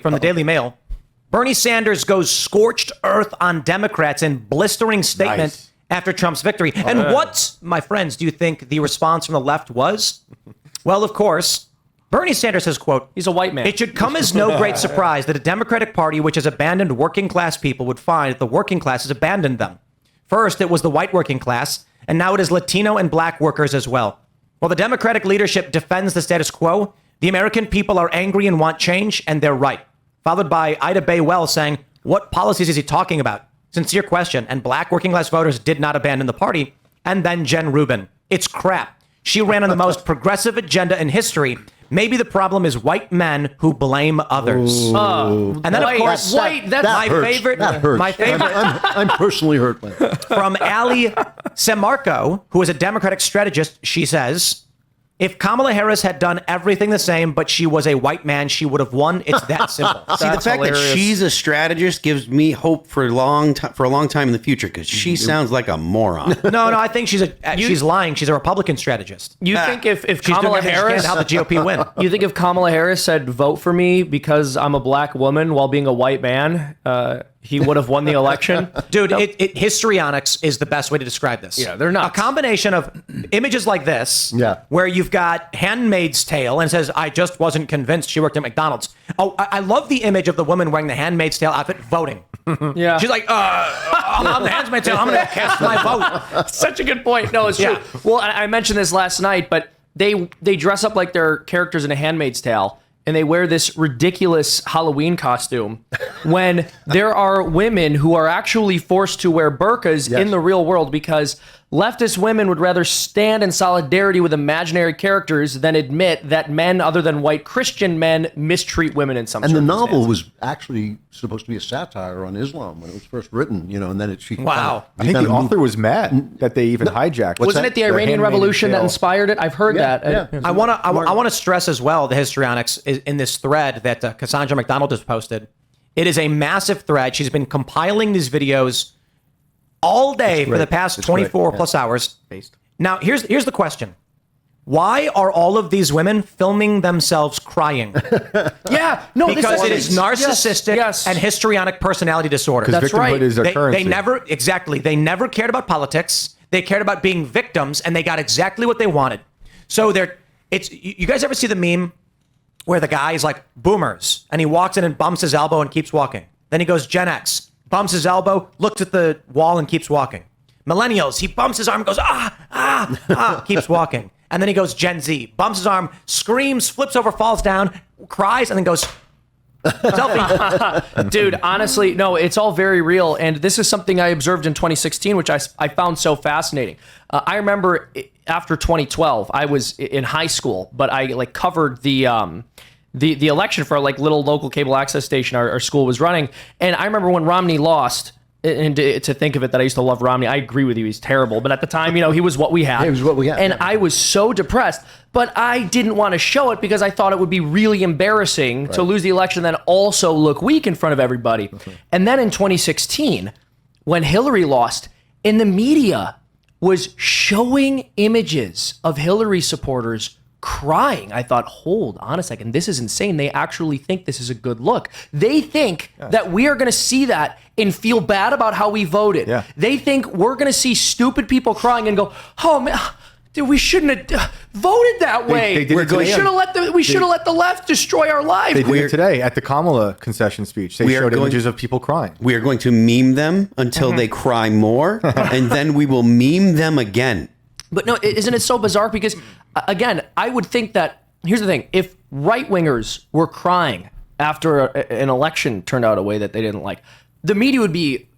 from the Daily Mail. Bernie Sanders goes scorched earth on Democrats in blistering statement after Trump's victory. And what, my friends, do you think the response from the left was? Well, of course, Bernie Sanders says, quote, he's a white man. It should come as no great surprise that a Democratic Party which has abandoned working class people would find that the working class has abandoned them. First, it was the white working class, and now it is Latino and black workers as well. While the Democratic leadership defends the status quo, the American people are angry and want change, and they're right. Followed by Ida Bay Wells saying, what policies is he talking about? Sincere question. And black working class voters did not abandon the party. And then Jen Rubin. It's crap. She ran on the most progressive agenda in history. Maybe the problem is white men who blame others. And then, of course, that's my hurts. favorite. That hurts. My favorite. I'm personally hurt by that. From Ali Semarco, who is a Democratic strategist, she says, if Kamala Harris had done everything the same, but she was a white man, she would have won. It's that simple. See, the fact that she's a strategist gives me hope for a long time in the future, because she sounds like a moron. No, I think she's lying. She's a Republican strategist. You think if She's Kamala doing everything she can Harris, to help the GOP win? you think if Kamala Harris said vote for me because I'm a black woman while being a white man, he would have won the election? Dude, Historyonics is the best way to describe this. Yeah, they're nuts. A combination of images like this, where you've got Handmaid's Tale and it says, I just wasn't convinced she worked at McDonald's. Oh, I love the image of the woman wearing the Handmaid's Tale outfit voting. Yeah. She's like, I'm the Handmaid's Tale. I'm going to cast my vote. Such a good point. No, it's true. Well, I mentioned this last night, but they dress up like they're characters in A Handmaid's Tale, and they wear this ridiculous Halloween costume when there are women who are actually forced to wear burqas in the real world because leftist women would rather stand in solidarity with imaginary characters than admit that men other than white Christian men mistreat women in some And the circumstances. novel was actually supposed to be a satire on Islam when it was first written, and then she Wow. I think the author was mad that they even hijacked. Wasn't it the Iranian Revolution that inspired it? I've heard that. Yeah. I want to stress as well, the Histrionics in this thread that Cassandra McDonald has posted. It is a massive thread. She's been compiling these videos all day for the past 24 plus hours. Now, here's the question. Why are all of these women filming themselves crying? Because it is narcissistic and histrionic personality disorder. Because victimhood is their currency. They never cared about politics. They cared about being victims, and they got exactly what they wanted. So you guys ever see the meme where the guy is like boomers, and he walks in and bumps his elbow and keeps walking? Then he goes Gen X. Bumps his elbow, looks at the wall, and keeps walking. Millennials, he bumps his arm, goes, keeps walking. And then he goes Gen Z, bumps his arm, screams, flips over, falls down, cries, and then goes, selfie. Dude, honestly, no, it's all very real. And this is something I observed in 2016, which I found so fascinating. I remember after 2012, I was in high school, but I covered the election for a little local cable access station our school was running. And I remember when Romney lost, and to think of it that I used to love Romney, I agree with you, he's terrible. But at the time, he was what we had. He was what we had. And I was so depressed, but I didn't want to show it because I thought it would be really embarrassing to lose the election and then also look weak in front of everybody. And then in 2016, when Hillary lost, in the media was showing images of Hillary supporters crying. I thought, hold on a second, this is insane. They actually think this is a good look. They think that we are going to see that and feel bad about how we voted. Yeah. They think we're going to see stupid people crying and go, oh man, dude, we shouldn't have voted that way. We should have let the left destroy our lives. They did it today at the Kamala concession speech. They showed images of people crying. We are going to meme them until they cry more, and then we will meme them again. But no, isn't it so bizarre? Because, again, I would think that, here's the thing, if right-wingers were crying after an election turned out a way that they didn't like, the media would be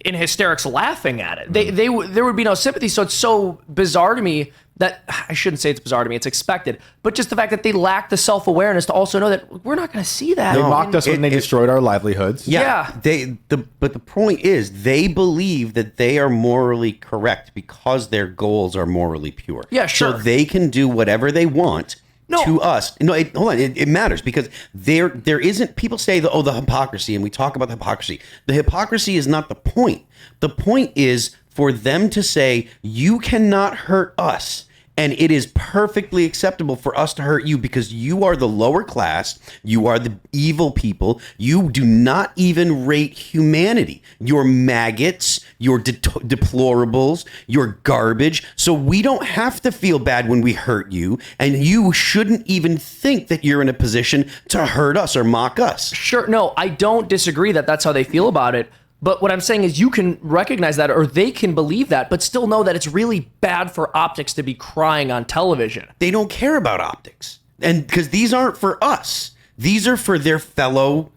in hysterics laughing at it. There would be no sympathy. So it's so bizarre to me that, I shouldn't say it's bizarre to me, it's expected, but just the fact that they lack the self-awareness to also know that we're not going to see that. They mocked us when they destroyed our livelihoods. But the point is, they believe that they are morally correct because their goals are morally pure. Yeah, sure. So they can do whatever they want to us. No, hold on. It matters because there isn't, people say, the hypocrisy, and we talk about the hypocrisy. The hypocrisy is not the point. The point is for them to say, you cannot hurt us And it is perfectly acceptable for us to hurt you because you are the lower class. You are the evil people. You do not even rate humanity. You're maggots. You're deplorables. You're garbage. So we don't have to feel bad when we hurt you. And you shouldn't even think that you're in a position to hurt us or mock us. Sure. No, I don't disagree that that's how they feel about it. But what I'm saying is you can recognize that, or they can believe that, but still know that it's really bad for optics to be crying on television. They don't care about optics. And because these aren't for us. These are for their fellow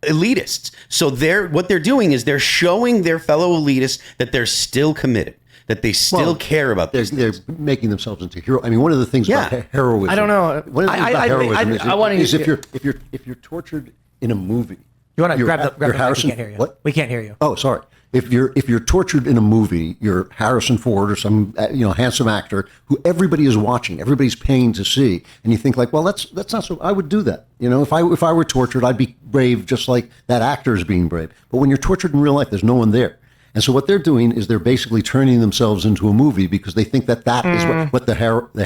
elitists. So what they're doing is they're showing their fellow elitists that they're still committed, that they still care about this. They're making themselves into hero. I mean, one of the things about heroism. I don't know. One of the things about heroism is if you're tortured in a movie. You want to grab the mic? Harrison, We can't hear you. What? We can't hear you. Oh, sorry. If you're tortured in a movie, you're Harrison Ford or some handsome actor who everybody is watching, everybody's paying to see, and you think like, well, that's not so. I would do that. If I were tortured, I'd be brave, just like that actor is being brave. But when you're tortured in real life, there's no one there. And so what they're doing is they're basically turning themselves into a movie because they think that is what the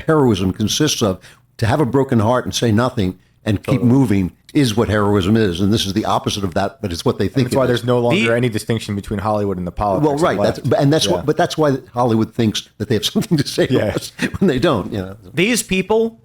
heroism consists of. To have a broken heart and say nothing and keep moving is what heroism is, and this is the opposite of that. But it's what they think. That's why there's no longer any distinction between Hollywood and the politics. Well, right. That's why Hollywood thinks that they have something to say to us when they don't. These people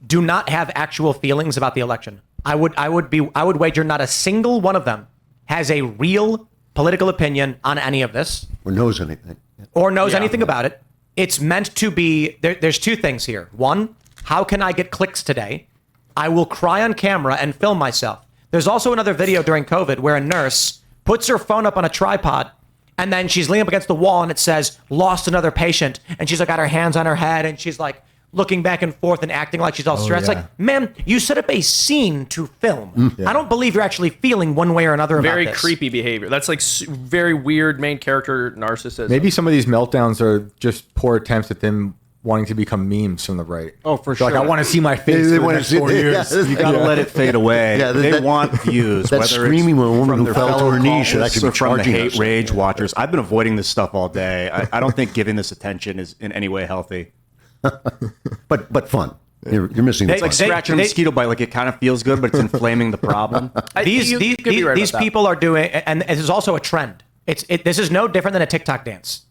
do not have actual feelings about the election. I would wager not a single one of them has a real political opinion on any of this, or knows anything, anything about it. It's meant to be. There's two things here. One, how can I get clicks today? I will cry on camera and film myself. There's also another video during COVID where a nurse puts her phone up on a tripod and then she's leaning up against the wall and it says, lost another patient. And she's like got her hands on her head and she's like looking back and forth and acting like she's all stressed. Yeah. Like, ma'am, you set up a scene to film. I don't believe you're actually feeling one way or another about Very this. creepy behavior. That's like very weird main character narcissism. Maybe some of these meltdowns are just poor attempts at them wanting to become memes from the right. Oh, for They're sure. like, I want to see my face They for the wanna next see- 4 years. yeah. You got to let it fade away. Yeah, they that- want views. that whether screaming it's woman from who their fell to fellow her knees should cultists actually be or from the charging hate us. rage watchers. I've been avoiding this stuff all day. I don't think giving this attention is in any way healthy. But fun. You're missing the They- fun. Like scratching a mosquito bite, like it kind of feels good, but it's inflaming the problem. These You could be right these about that. people are doing, and this is also a trend. This is no different than a TikTok dance.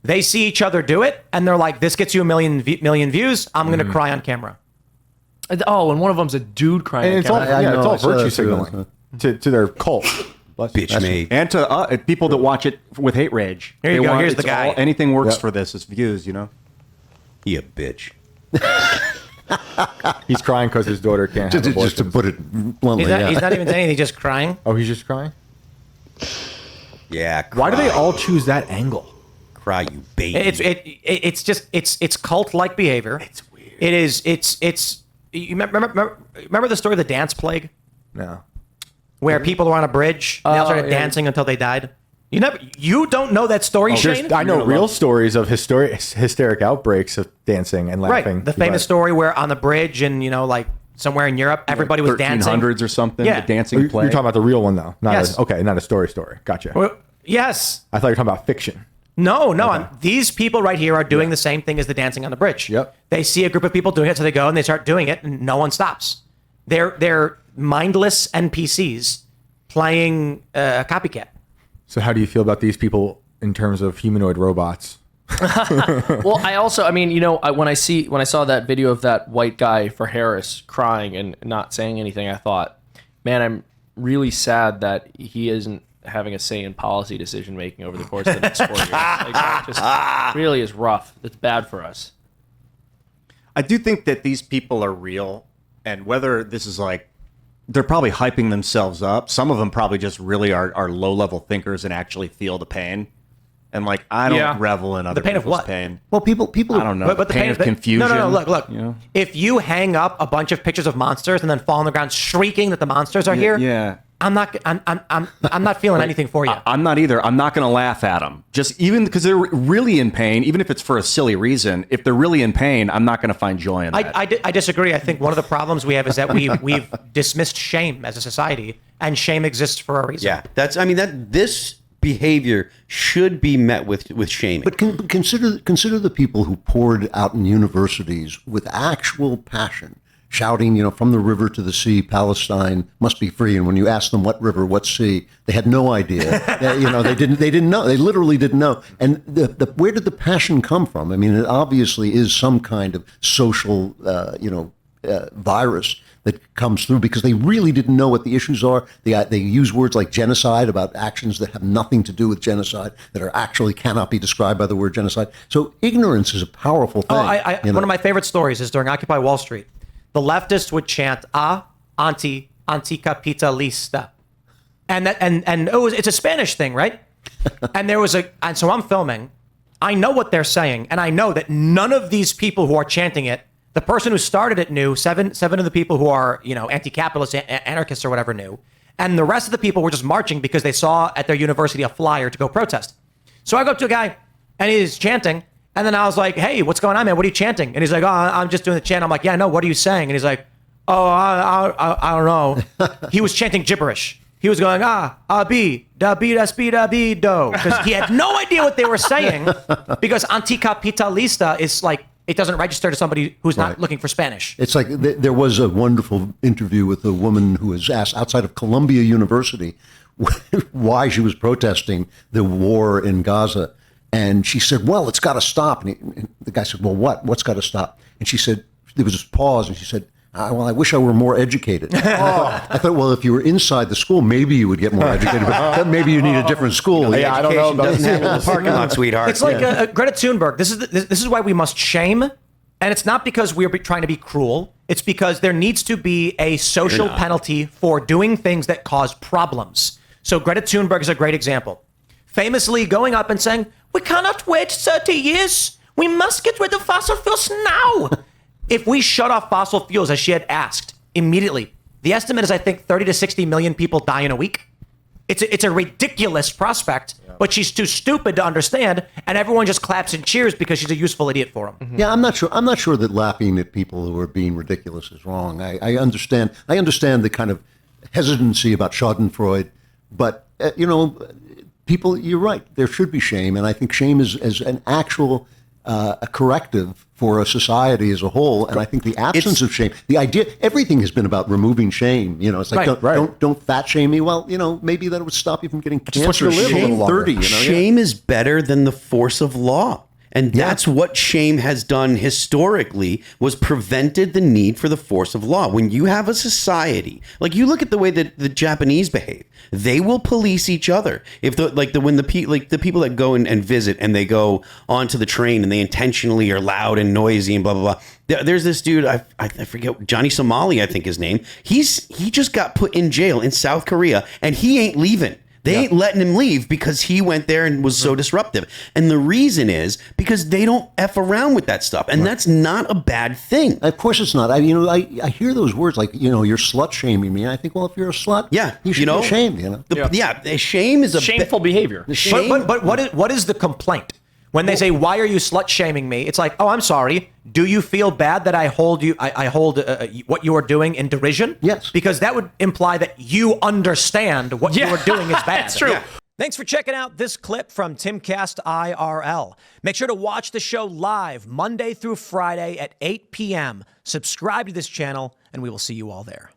They see each other do it, and they're like, "This gets you a million views. I'm going to cry on camera." Oh, and one of them's a dude crying. And it's on all, camera. I know, it's I all saw virtue that too. signaling to their cult. Bitch made. And to people that watch it with hate rage. Here you They go. want- Here's the it's guy. anything works Yep. for this. It's views, you know? He a bitch. He's crying because his daughter can't have Just to abortions. put it bluntly, He's not even saying anything. He's just crying. Oh, he's just crying? Yeah. Why do they cry. all choose that angle? Cry, you baby. It's cult-like behavior. It's weird. It is. It's. You remember the story of the dance plague, No. where people were on a bridge and they all started yeah. dancing until they died. You don't know that story, Shane? I know real stories of hysteric outbreaks of dancing and laughing. Right. The famous but- story where on the bridge and like somewhere in Europe, everybody was dancing. 1300s or something. Yeah. The dancing You're play. talking about the real one, though. Not Yes. not a story. Gotcha. Well, yes. I thought you were talking about fiction. No. These people right here are doing the same thing as the dancing on the bridge. Yep. They see a group of people doing it, so they go and they start doing it, and no one stops. They're mindless NPCs playing a copycat. So how do you feel about these people in terms of humanoid robots? Well, when I saw that video of that white guy for Harris crying and not saying anything, I thought, man, I'm really sad that he isn't having a say in policy decision making over the course of the next 4 years. Like, that just really is rough. It's bad for us. I do think that these people are real, and whether this is like, they're probably hyping themselves up. Some of them probably just really are low-level thinkers and actually feel the pain. And like, I don't revel in other pain of people's what? pain. Well, people. I don't know. But the pain of confusion. No. Look. You know? If you hang up a bunch of pictures of monsters and then fall on the ground shrieking that the monsters are here, Yeah. I'm not feeling anything for you. I'm not either. I'm not going to laugh at them. Just even because they're really in pain, even if it's for a silly reason, if they're really in pain, I'm not going to find joy in that. I disagree. I think one of the problems we have is that we've dismissed shame as a society, and shame exists for a reason. Yeah, this behavior should be met with shaming. But consider the people who poured out in universities with actual passion, shouting, from the river to the sea, Palestine must be free. And when you ask them what river, what sea, they had no idea. They didn't know. They literally didn't know. And where did the passion come from? I mean, it obviously is some kind of social, virus that comes through because they really didn't know what the issues are. They use words like genocide about actions that have nothing to do with genocide, that are actually cannot be described by the word genocide. So ignorance is a powerful thing. One of my favorite stories is during Occupy Wall Street. The leftists would chant anticapitalista. And it's a Spanish thing, right? And so I'm filming. I know what they're saying, and I know that none of these people who are chanting it, the person who started it knew, seven of the people who are, anti-capitalist, anarchists or whatever knew, and the rest of the people were just marching because they saw at their university a flyer to go protest. So I go up to a guy, and he's chanting, and then I was like, hey, what's going on, man? What are you chanting? And he's like, oh, I'm just doing the chant. I'm like, yeah, I know. What are you saying? And he's like, oh, I don't know. He was chanting gibberish. He was going, B, da, B, da, sp, da, B, do. Because he had no idea what they were saying because anticapitalista is like, it doesn't register to somebody who's not looking for Spanish. It's like there was a wonderful interview with a woman who was asked outside of Columbia University why she was protesting the war in Gaza. And she said, well, it's got to stop. And the guy said, well, what's got to stop? And she said, there was this pause, and she said, well, I wish I were more educated. I thought, well, if you were inside the school, maybe you would get more educated, but maybe you need a different school. Yeah, I don't know about doesn't happen in the parking lot, sweetheart. It's like Greta Thunberg. This is why we must shame, and it's not because we're trying to be cruel. It's because there needs to be a social penalty for doing things that cause problems. So Greta Thunberg is a great example. Famously going up and saying, we cannot wait 30 years. We must get rid of fossil fuels now. If we shut off fossil fuels, as she had asked, immediately, the estimate is, I think, 30 to 60 million people die in a week. It's a ridiculous prospect, but she's too stupid to understand, and everyone just claps and cheers because she's a useful idiot for them. Mm-hmm. Yeah, I'm not sure that laughing at people who are being ridiculous is wrong. I understand the kind of hesitancy about Schadenfreude, but people, you're right. There should be shame, and I think shame is an actual a corrective for a society as a whole. And I think the absence of shame, the idea, everything has been about removing shame. It's like don't fat shame me. Well, maybe that would stop you from getting cancer at shame 30. Shame is better than the force of law. And that's what shame has done historically, was prevented the need for the force of law. When you have a society, like you look at the way that the Japanese behave, they will police each other. If the people that go and visit and they go onto the train and they intentionally are loud and noisy and blah, blah, blah. There's this dude, I forget, Johnny Somali, I think his name. He just got put in jail in South Korea and he ain't leaving. They ain't letting him leave because he went there and was so disruptive. And the reason is because they don't F around with that stuff. And that's not a bad thing. Of course it's not. I hear those words like, you're slut shaming me. And I think, well, if you're a slut, you should be ashamed, Shame is a shameful behavior. But what is the complaint? When they say, why are you slut shaming me? It's like, oh, I'm sorry. Do you feel bad that I hold what you are doing in derision? Yes. Because that would imply that you understand what you are doing is bad. That's true. Yeah. Thanks for checking out this clip from Timcast IRL. Make sure to watch the show live Monday through Friday at 8 p.m. Subscribe to this channel, and we will see you all there.